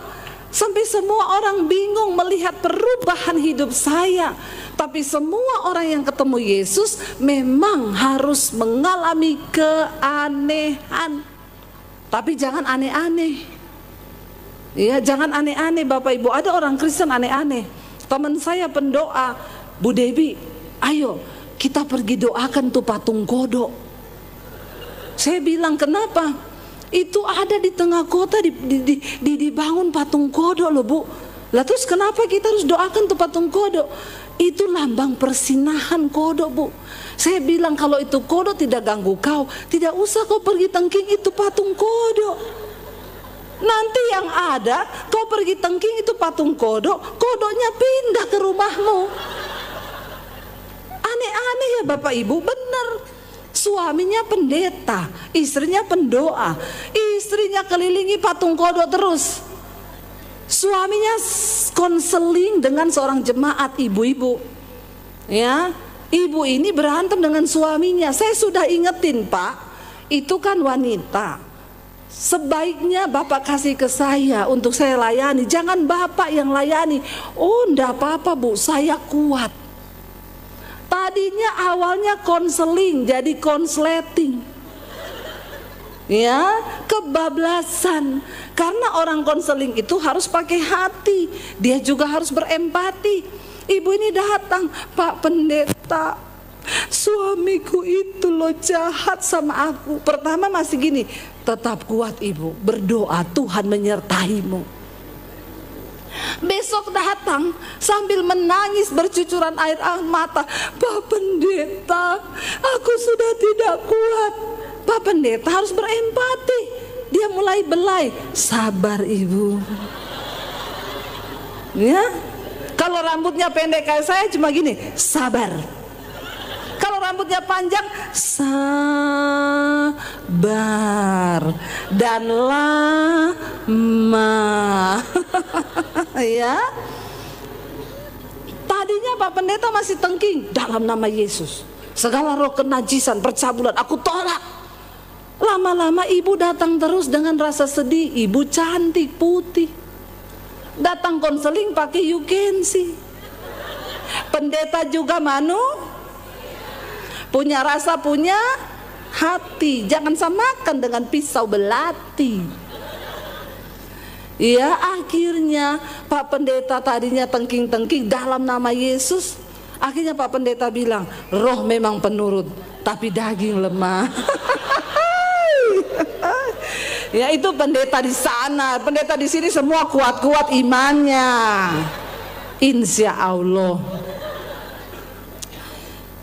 [SPEAKER 1] sampai semua orang bingung melihat perubahan hidup saya. Tapi semua orang yang ketemu Yesus memang harus mengalami keanehan. Tapi jangan aneh-aneh. Ya, jangan aneh-aneh Bapak Ibu. Ada orang Kristen aneh-aneh. Teman saya pendoa, Bu Debbie, ayo kita pergi doakan tuh patung kodok. Saya bilang, kenapa? Itu ada di tengah kota, dibangun patung kodok loh Bu. Lah terus kenapa kita harus doakan tuh patung kodok? Itu lambang persinahan kodok Bu. Saya bilang kalau itu kodok tidak ganggu kau, tidak usah kau pergi tengking itu patung kodok. Nanti yang ada kau pergi tengking itu patung kodok, kodoknya pindah ke rumahmu. Aneh-aneh ya Bapak Ibu, benar. Suaminya pendeta, istrinya pendoa, istrinya kelilingi patung kodok terus. Suaminya konseling dengan seorang jemaat ibu-ibu. Ya, ibu ini berantem dengan suaminya. Saya sudah ingetin Pak, itu kan wanita. Sebaiknya Bapak kasih ke saya untuk saya layani. Jangan Bapak yang layani. Oh enggak apa-apa Bu, saya kuat. Tadinya awalnya konseling jadi konsleting. Ya, kebablasan. Karena orang konseling itu harus pakai hati. Dia juga harus berempati. Ibu ini datang, Pak Pendeta, suamiku itu loh jahat sama aku. Pertama masih gini, tetap kuat Ibu, berdoa Tuhan menyertaimu. Besok datang sambil menangis bercucuran air mata, Pak Pendeta, aku sudah tidak kuat. Pak Pendeta harus berempati. Dia mulai belai, sabar Ibu. Ya, kalau rambutnya pendek kayak saya cuma gini, sabar. Kalau rambutnya panjang, sabar dan lama. Ya. Tadinya Pak Pendeta masih tengking, dalam nama Yesus segala roh kenajisan, percabulan aku tolak. Lama-lama ibu datang terus dengan rasa sedih. Ibu cantik, putih, datang konseling pakai you can see. Pendeta juga punya rasa, punya hati. Jangan samakan dengan pisau belati. Ya, akhirnya Pak Pendeta tadinya tengking-tengking dalam nama Yesus. Akhirnya Pak Pendeta bilang, roh memang penurut, tapi daging lemah. Ya, itu pendeta di sana. Pendeta di sini semua kuat-kuat imannya, insya Allah.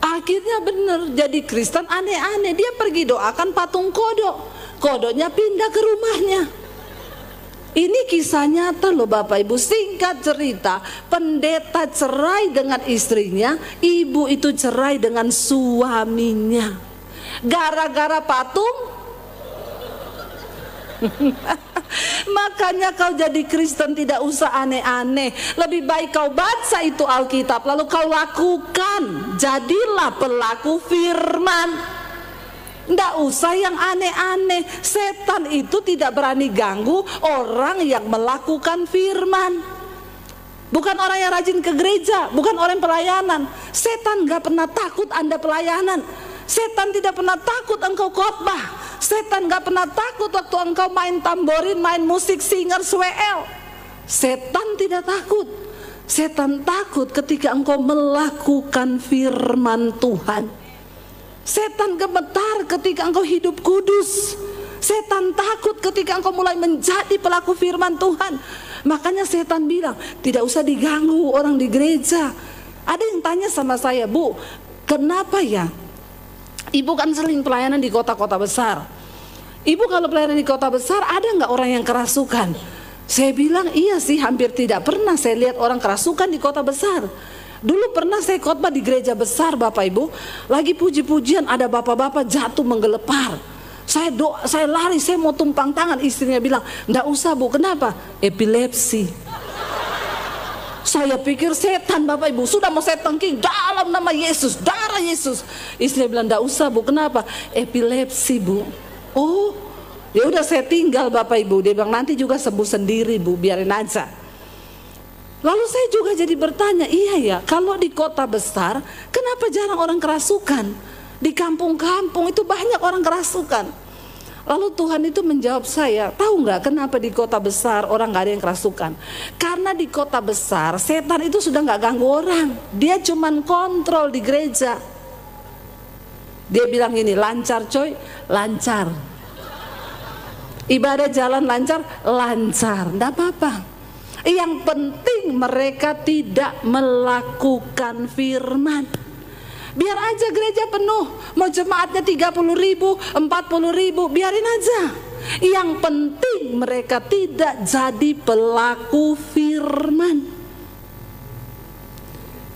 [SPEAKER 1] Akhirnya benar, jadi Kristen aneh-aneh. Dia pergi doakan patung kodok, kodoknya pindah ke rumahnya. Ini kisah nyata loh Bapak Ibu. Singkat cerita, pendeta cerai dengan istrinya, ibu itu cerai dengan suaminya, gara-gara patung. Makanya kau jadi Kristen tidak usah aneh-aneh. Lebih baik kau baca itu Alkitab, lalu kau lakukan. Jadilah pelaku firman. Tidak usah yang aneh-aneh. Setan itu tidak berani ganggu orang yang melakukan firman. Bukan orang yang rajin ke gereja, bukan orang pelayanan. Setan gak pernah takut Anda pelayanan. Setan tidak pernah takut engkau khotbah. Setan gak pernah takut waktu engkau main tamborin, main musik, singer, swel. Setan tidak takut. Setan takut ketika engkau melakukan firman Tuhan. Setan gemetar ketika engkau hidup kudus. Setan takut ketika engkau mulai menjadi pelaku firman Tuhan. Makanya setan bilang, tidak usah diganggu orang di gereja. Ada yang tanya sama saya, Bu, kenapa ya? Ibu kan sering pelayanan di kota-kota besar. Ibu kalau pelayanan di kota besar, ada nggak orang yang kerasukan? Saya bilang, iya sih, hampir tidak pernah saya lihat orang kerasukan di kota besar. Dulu pernah saya khotbah di gereja besar Bapak Ibu, lagi puji-pujian ada bapak-bapak jatuh menggelepar. Saya lari, saya mau tumpang tangan. Istrinya bilang, nggak usah Bu, kenapa? Epilepsi. Saya pikir setan Bapak Ibu, sudah mau saya tengking dalam nama Yesus, darah Yesus. Istrinya bilang, nggak usah Bu, kenapa? Epilepsi Bu. Oh, ya udah saya tinggal Bapak Ibu. Dia bilang nanti juga sembuh sendiri Bu, biarin aja. Lalu saya juga jadi bertanya, iya ya, kalau di kota besar, kenapa jarang orang kerasukan? Di kampung-kampung itu banyak orang kerasukan. Lalu Tuhan itu menjawab saya, tahu nggak kenapa di kota besar orang nggak ada yang kerasukan? Karena di kota besar setan itu sudah nggak ganggu orang, dia cuman kontrol di gereja. Dia bilang gini, lancar coy, lancar. Ibadah jalan lancar, lancar, nggak apa-apa. Yang penting mereka tidak melakukan firman. Biar aja gereja penuh, mau jemaatnya 30.000, 40.000, biarin aja. Yang penting mereka tidak jadi pelaku firman.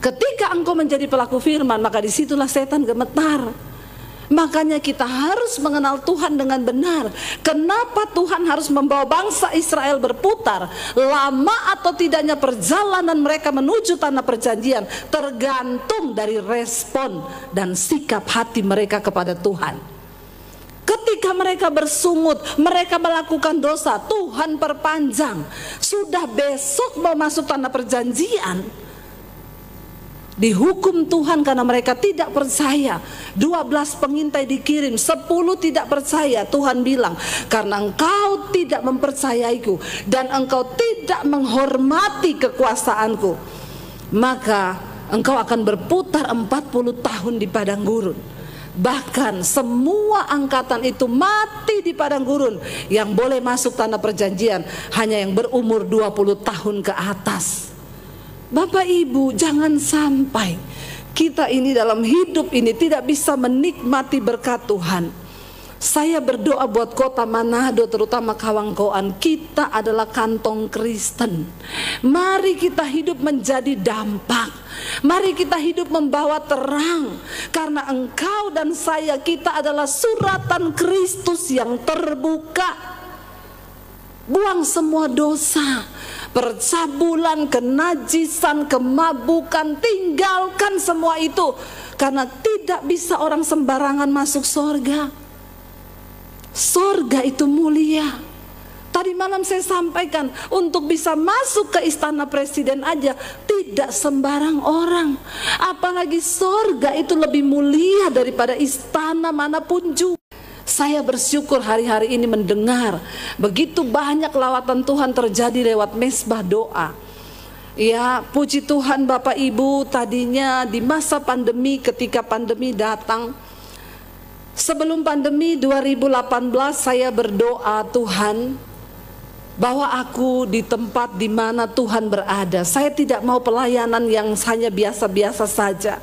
[SPEAKER 1] Ketika engkau menjadi pelaku firman, maka disitulah setan gemetar. Makanya kita harus mengenal Tuhan dengan benar. Kenapa Tuhan harus membawa bangsa Israel berputar? Lama atau tidaknya perjalanan mereka menuju tanah perjanjian tergantung dari respon dan sikap hati mereka kepada Tuhan. Ketika mereka bersungut, mereka melakukan dosa, Tuhan perpanjang. Sudah besok mau masuk tanah perjanjian, dihukum Tuhan karena mereka tidak percaya. 12 pengintai dikirim, 10 tidak percaya. Tuhan bilang, karena engkau tidak mempercayaiku dan engkau tidak menghormati kekuasaanku, maka engkau akan berputar 40 tahun di padang gurun. Bahkan semua angkatan itu mati di padang gurun. Yang boleh masuk tanah perjanjian hanya yang berumur 20 tahun ke atas. Bapak Ibu, jangan sampai kita ini dalam hidup ini tidak bisa menikmati berkat Tuhan. Saya berdoa buat kota Manado, terutama Kawangkoan, kita adalah kantong Kristen. Mari kita hidup menjadi dampak. Mari kita hidup membawa terang. Karena engkau dan saya, kita adalah suratan Kristus yang terbuka. Buang semua dosa, percabulan, kenajisan, kemabukan, tinggalkan semua itu. Karena tidak bisa orang sembarangan masuk surga. Surga itu mulia. Tadi malam saya sampaikan, untuk bisa masuk ke istana presiden aja tidak sembarang orang. Apalagi surga itu lebih mulia daripada istana manapun juga. Saya bersyukur hari-hari ini mendengar begitu banyak lawatan Tuhan terjadi lewat mesbah doa. Ya, puji Tuhan Bapak Ibu, tadinya di masa pandemi, ketika pandemi datang, sebelum pandemi 2018 saya berdoa, Tuhan, bahwa aku di tempat di mana Tuhan berada. Saya tidak mau pelayanan yang hanya biasa-biasa saja.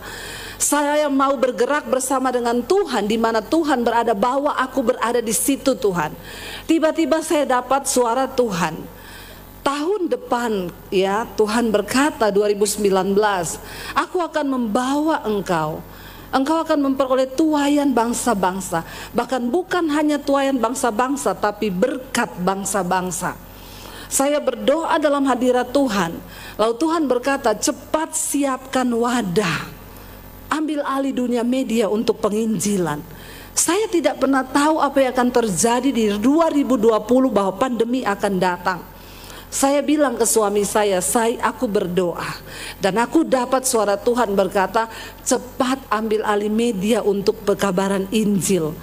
[SPEAKER 1] Saya mau bergerak bersama dengan Tuhan di mana Tuhan berada, bahwa aku berada di situ Tuhan. Tiba-tiba saya dapat suara Tuhan. Tahun depan ya, Tuhan berkata 2019, aku akan membawa engkau. Engkau akan memperoleh tuaian bangsa-bangsa. Bahkan bukan hanya tuaian bangsa-bangsa, tapi berkat bangsa-bangsa. Saya berdoa dalam hadirat Tuhan. Lalu Tuhan berkata, cepat siapkan wadah. Ambil alih dunia media untuk penginjilan. Saya tidak pernah tahu apa yang akan terjadi di 2020, bahwa pandemi akan datang. Saya bilang ke suami saya, aku berdoa dan aku dapat suara Tuhan berkata, cepat ambil alih media untuk pekabaran Injil.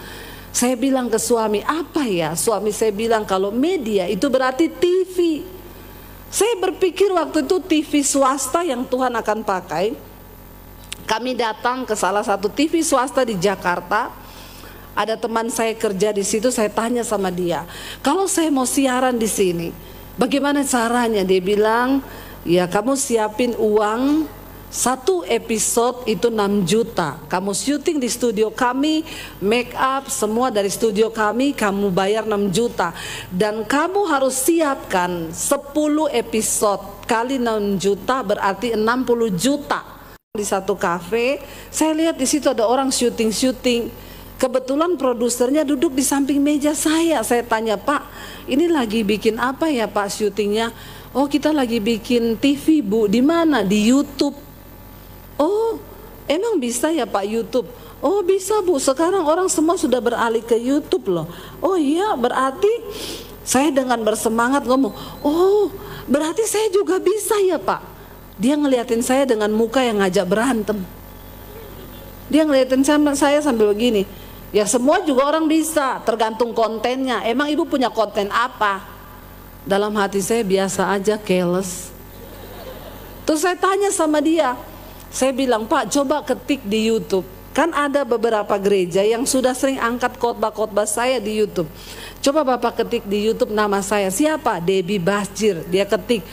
[SPEAKER 1] Saya bilang ke suami, apa ya? Suami saya bilang, kalau media itu berarti TV. Saya berpikir waktu itu TV swasta yang Tuhan akan pakai. Kami datang ke salah satu TV swasta di Jakarta. Ada teman saya kerja di situ, saya tanya sama dia, kalau saya mau siaran di sini, bagaimana caranya? Dia bilang, ya kamu siapin uang, satu episode itu 6 juta. Kamu syuting di studio kami, make up semua dari studio kami, kamu bayar 6 juta. Dan kamu harus siapkan 10 episode kali 6 juta berarti 60 juta. Di satu kafe, saya lihat di situ ada orang syuting. Kebetulan produsernya duduk di samping meja saya. Saya tanya, Pak, ini lagi bikin apa ya Pak syutingnya? Oh, kita lagi bikin TV Bu. Di mana? Di YouTube. Oh, emang bisa ya Pak YouTube? Oh bisa Bu, sekarang orang semua sudah beralih ke YouTube loh. Oh iya, berarti saya dengan bersemangat ngomong, oh berarti saya juga bisa ya Pak. Dia ngeliatin saya dengan muka yang ngajak berantem. Dia ngeliatin saya sambil begini. Ya semua juga orang bisa, tergantung kontennya. Emang ibu punya konten apa? Dalam hati saya biasa aja, careless. Terus saya tanya sama dia, saya bilang, Pak coba ketik di YouTube. Kan ada beberapa gereja yang sudah sering angkat khotbah-khotbah saya di YouTube. Coba Bapak ketik di YouTube nama saya, siapa? Debbie Basjir. Dia ketik,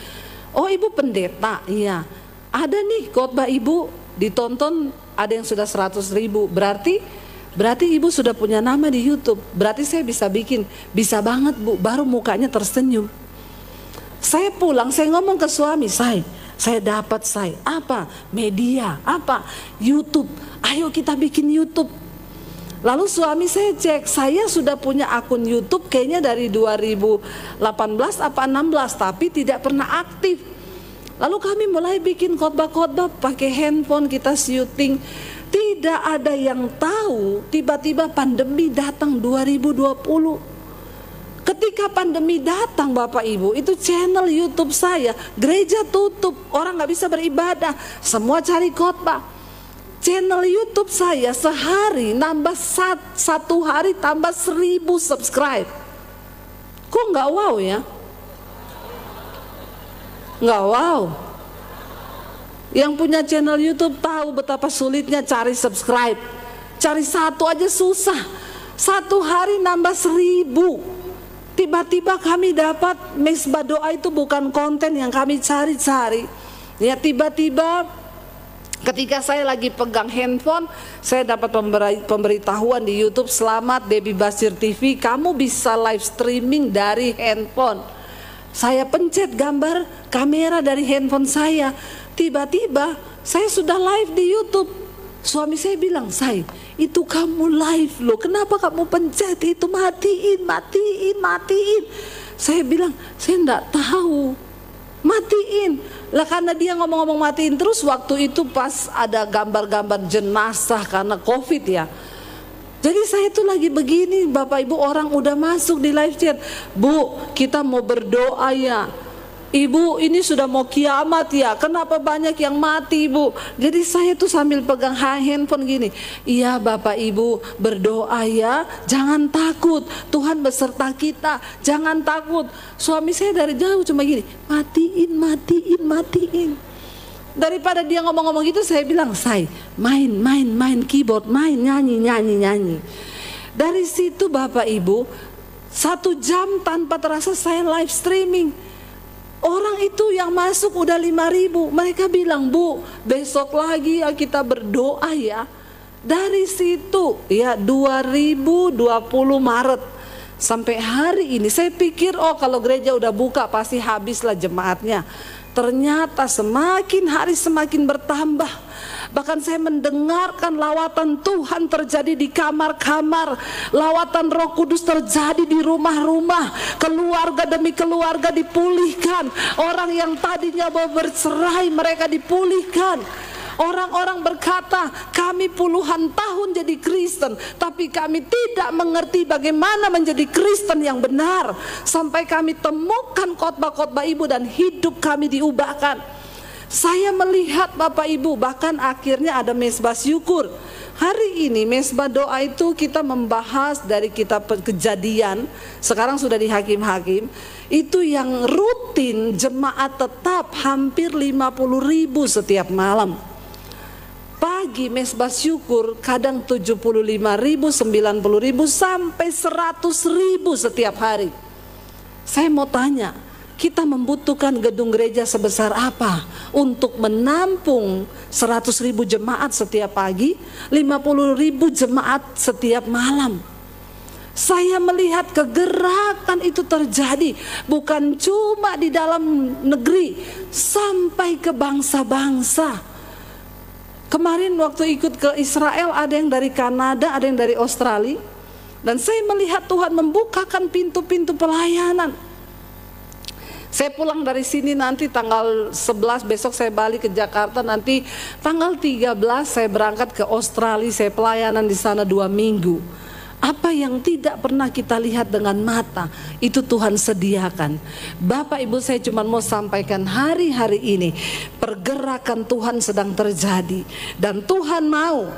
[SPEAKER 1] oh ibu pendeta? Iya. Ada nih khotbah ibu ditonton, ada yang sudah 100.000. Berarti ibu sudah punya nama di YouTube. Berarti saya bisa bikin. Bisa banget Bu, baru mukanya tersenyum. Saya pulang, saya ngomong ke suami saya dapat apa? Media, apa? YouTube. Ayo kita bikin YouTube. Lalu suami saya cek, saya sudah punya akun YouTube kayaknya dari 2018 apa 16, tapi tidak pernah aktif. Lalu kami mulai bikin khotbah-khotbah pakai handphone, kita syuting. Tidak ada yang tahu, tiba-tiba pandemi datang 2020. Ketika pandemi datang Bapak Ibu, itu channel YouTube saya, gereja tutup, orang gak bisa beribadah, semua cari khotbah. Channel YouTube saya sehari nambah satu hari tambah 1.000 subscribe. Kok gak wow ya? Gak wow. Yang punya channel YouTube tahu betapa sulitnya cari subscribe. Cari satu aja susah. Satu hari nambah 1.000. Tiba-tiba kami dapat mesbah doa itu bukan konten yang kami cari-cari. Ya tiba-tiba ketika saya lagi pegang handphone, saya dapat pemberitahuan di YouTube, selamat Debbie Basjir TV, kamu bisa live streaming dari handphone. Saya pencet gambar kamera dari handphone saya. Tiba-tiba saya sudah live di YouTube. Suami saya bilang, itu kamu live loh, kenapa kamu pencet itu, matiin. Saya bilang, saya enggak tahu. Matiin. Lah karena dia ngomong-ngomong matiin terus, waktu itu pas ada gambar-gambar jenazah karena COVID ya. Jadi saya tuh lagi begini, Bapak Ibu, orang udah masuk di live chat. Bu, kita mau berdoa ya. Ibu, ini sudah mau kiamat ya, kenapa banyak yang mati Ibu? Jadi saya tuh sambil pegang handphone gini, iya Bapak Ibu berdoa ya, jangan takut, Tuhan beserta kita, jangan takut. Suami saya dari jauh cuma gini, matiin, matiin, matiin. Daripada dia ngomong-ngomong gitu, saya bilang, say, main keyboard, main, nyanyi. Dari situ Bapak Ibu, 1 jam tanpa terasa saya live streaming. Orang itu yang masuk udah 5.000. Mereka bilang, Bu, besok lagi ya kita berdoa ya. Dari situ ya 2020 Maret sampai hari ini saya pikir kalau gereja udah buka pasti habislah jemaatnya. Ternyata semakin hari semakin bertambah. Bahkan saya mendengarkan lawatan Tuhan terjadi di kamar-kamar, lawatan Roh Kudus terjadi di rumah-rumah, keluarga demi keluarga dipulihkan. Orang yang tadinya mau bercerai mereka dipulihkan. Orang-orang berkata, kami puluhan tahun jadi Kristen, tapi kami tidak mengerti bagaimana menjadi Kristen yang benar. Sampai kami temukan khotbah-khotbah Ibu dan hidup kami diubahkan. Saya melihat Bapak Ibu, bahkan akhirnya ada mesbah syukur. Hari ini mesbah doa itu kita membahas dari kitab Kejadian, sekarang sudah di Hakim-Hakim. Itu yang rutin jemaat tetap hampir 50.000 setiap malam. Pagi mesbah syukur kadang 75.000, 90.000 sampai 100.000 setiap hari. Saya mau tanya, kita membutuhkan gedung gereja sebesar apa untuk menampung 100.000 jemaat setiap pagi, 50.000 jemaat setiap malam? Saya melihat kegerakan itu terjadi bukan cuma di dalam negeri, sampai ke bangsa-bangsa. Kemarin waktu ikut ke Israel, ada yang dari Kanada, ada yang dari Australia, dan saya melihat Tuhan membukakan pintu-pintu pelayanan. Saya pulang dari sini nanti tanggal 11, besok saya balik ke Jakarta, nanti tanggal 13 saya berangkat ke Australia, saya pelayanan di sana 2 minggu. Apa yang tidak pernah kita lihat dengan mata, itu Tuhan sediakan. Bapak Ibu, saya cuma mau sampaikan hari-hari ini pergerakan Tuhan sedang terjadi. Dan Tuhan mau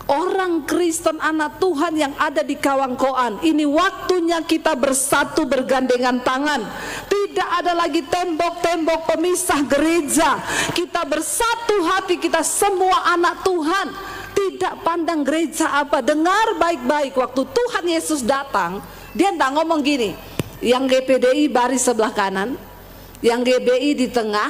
[SPEAKER 1] orang Kristen anak Tuhan yang ada di Kawangkoan, ini waktunya kita bersatu bergandengan tangan. Tidak ada lagi tembok-tembok pemisah gereja. Kita bersatu hati, kita semua anak Tuhan. Tidak pandang gereja apa. Dengar baik-baik, waktu Tuhan Yesus datang, dia tidak ngomong gini, yang GPDI baris sebelah kanan, yang GBI di tengah,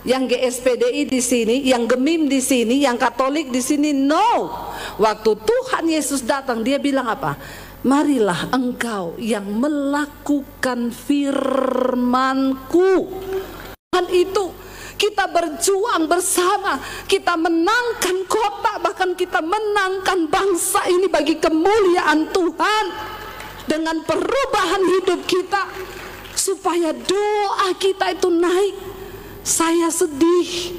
[SPEAKER 1] yang GSPDI di sini, yang Gemim di sini, yang Katolik di sini. No. Waktu Tuhan Yesus datang, dia bilang apa? Marilah engkau yang melakukan firman-Ku. Tuhan itu kita berjuang bersama, kita menangkan kota, bahkan kita menangkan bangsa ini bagi kemuliaan Tuhan. Dengan perubahan hidup kita, supaya doa kita itu naik. Saya sedih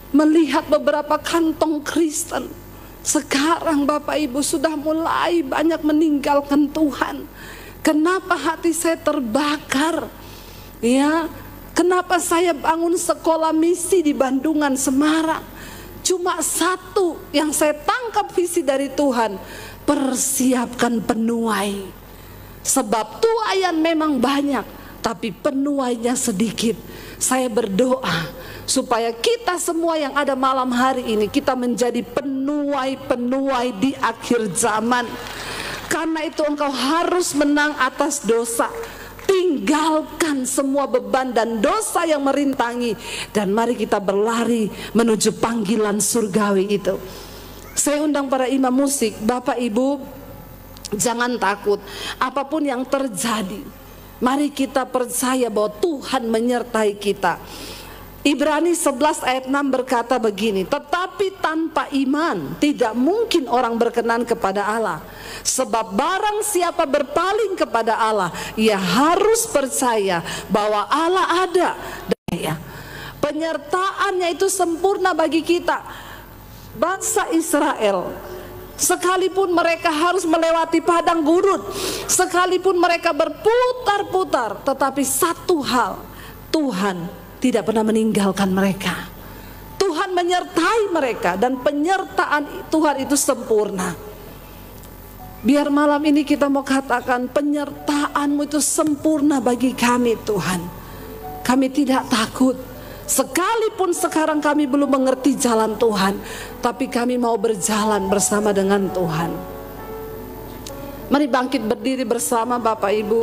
[SPEAKER 1] melihat beberapa kantong Kristen sekarang Bapak Ibu sudah mulai banyak meninggalkan Tuhan. Kenapa hati saya terbakar? Ya, kenapa saya bangun sekolah misi di Bandungan, Semarang? Cuma satu yang saya tangkap visi dari Tuhan, persiapkan penuai. Sebab tuaian memang banyak, tapi penuainya sedikit. Saya berdoa supaya kita semua yang ada malam hari ini, kita menjadi penuai-penuai di akhir zaman. Karena itu engkau harus menang atas dosa. Tinggalkan semua beban dan dosa yang merintangi, dan mari kita berlari menuju panggilan surgawi itu. Saya undang para imam musik, Bapak Ibu, jangan takut apapun yang terjadi. Mari kita percaya bahwa Tuhan menyertai kita. Ibrani 11 ayat 6 berkata begini, tetapi tanpa iman tidak mungkin orang berkenan kepada Allah. Sebab barang siapa berpaling kepada Allah, ia harus percaya bahwa Allah ada. Penyertaannya itu sempurna bagi kita. Bangsa Israel, sekalipun mereka harus melewati padang gurun, sekalipun mereka berputar-putar, tetapi satu hal, Tuhan tidak pernah meninggalkan mereka. Tuhan menyertai mereka dan penyertaan Tuhan itu sempurna. Biar malam ini kita mau katakan, penyertaan-Mu itu sempurna bagi kami Tuhan. Kami tidak takut. Sekalipun sekarang kami belum mengerti jalan Tuhan, tapi kami mau berjalan bersama dengan Tuhan. Mari bangkit berdiri bersama Bapak Ibu.